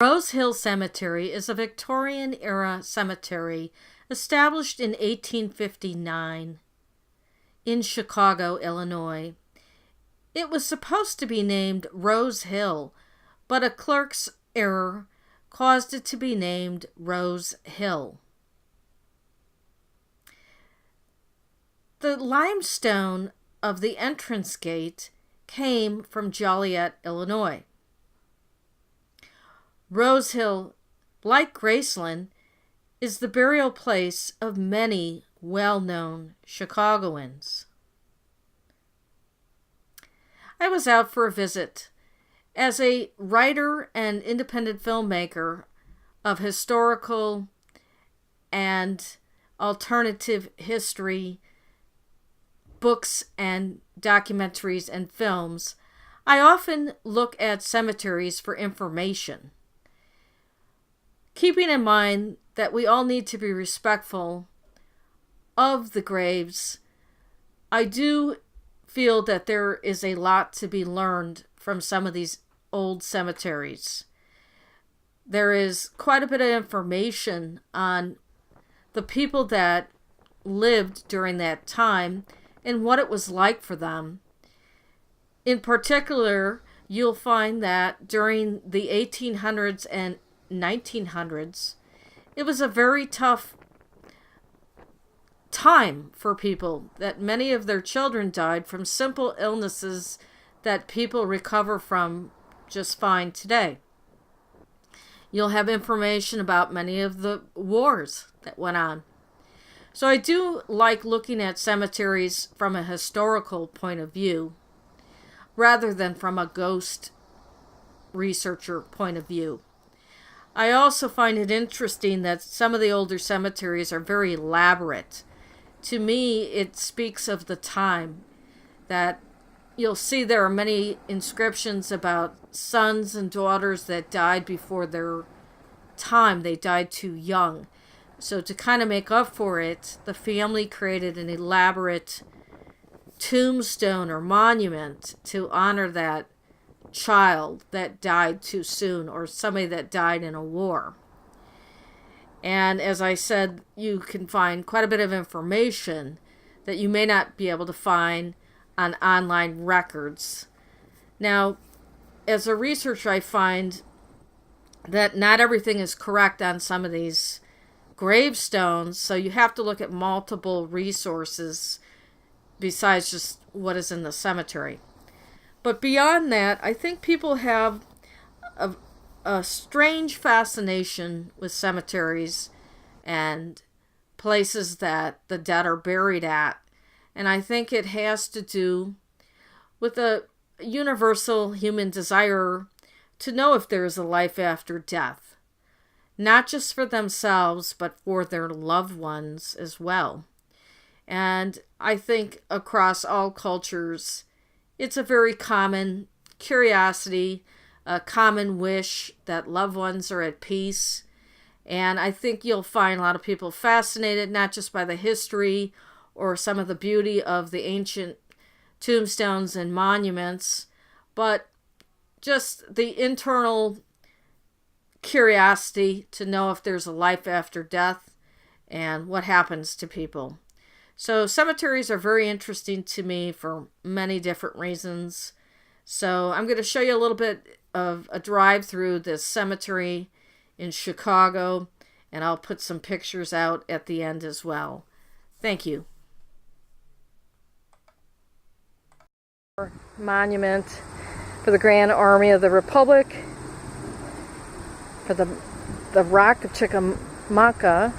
Rosehill Cemetery is a Victorian-era cemetery established in 1859 in Chicago, Illinois. It was supposed to be named Rosehill, but a clerk's error caused it to be named Rosehill. The limestone of the entrance gate came from Joliet, Illinois. Rosehill, like Graceland, is the burial place of many well-known Chicagoans. I was out for a visit. As a writer and independent filmmaker of historical and alternative history books and documentaries and films, I often look at cemeteries for information. Keeping in mind that we all need to be respectful of the graves, I do feel that there is a lot to be learned from some of these old cemeteries. There is quite a bit of information on the people that lived during that time and what it was like for them. In particular, you'll find that during the 1800s and 1900s, it was a very tough time for people, that many of their children died from simple illnesses that people recover from just fine today. You'll have information about many of the wars that went on. So I do like looking at cemeteries from a historical point of view rather than from a ghost researcher point of view. I also find it interesting that some of the older cemeteries are very elaborate. To me, it speaks of the time that you'll see there are many inscriptions about sons and daughters that died before their time. They died too young. So to kind of make up for it, the family created an elaborate tombstone or monument to honor that child that died too soon or somebody that died in a war. And as I said, you can find quite a bit of information that you may not be able to find on online records. Now, as a researcher, I find that not everything is correct on some of these gravestones, so you have to look at multiple resources besides just what is in the cemetery. But beyond that, I think people have a strange fascination with cemeteries and places that the dead are buried at. And I think it has to do with a universal human desire to know if there is a life after death. Not just for themselves, but for their loved ones as well. And I think across all cultures, it's a very common curiosity, a common wish that loved ones are at peace. And I think you'll find a lot of people fascinated, not just by the history or some of the beauty of the ancient tombstones and monuments, but just the internal curiosity to know if there's a life after death and what happens to people. So cemeteries are very interesting to me for many different reasons. So I'm going to show you a little bit of a drive through this cemetery in Chicago, and I'll put some pictures out at the end as well. Thank you. Monument for the Grand Army of the Republic, for the Rock of Chickamauga.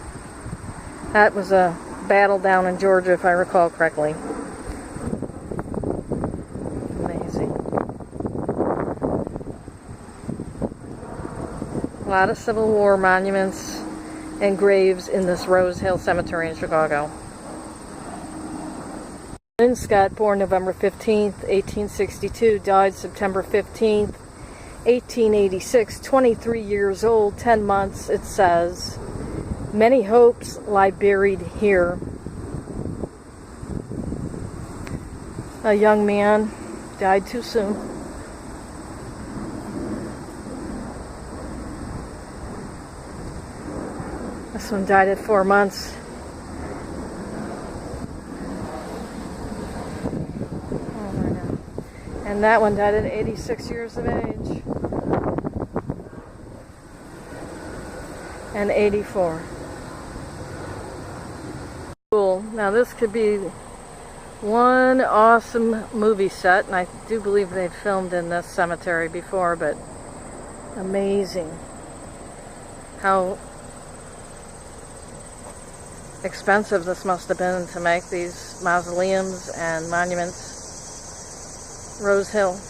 That was a battle down in Georgia, if I recall correctly. Amazing. A lot of Civil War monuments and graves in this Rosehill Cemetery in Chicago. Lynn Scott, born November 15th, 1862, died September 15th, 1886, 23 years old, 10 months, it says. Many hopes lie buried here. A young man died too soon. This one died at 4 months. Oh my God. And that one died at 86 years of age. And 84. Cool. Now this could be one awesome movie set, and I do believe they've filmed in this cemetery before, but amazing how expensive this must have been to make these mausoleums and monuments. Rosehill.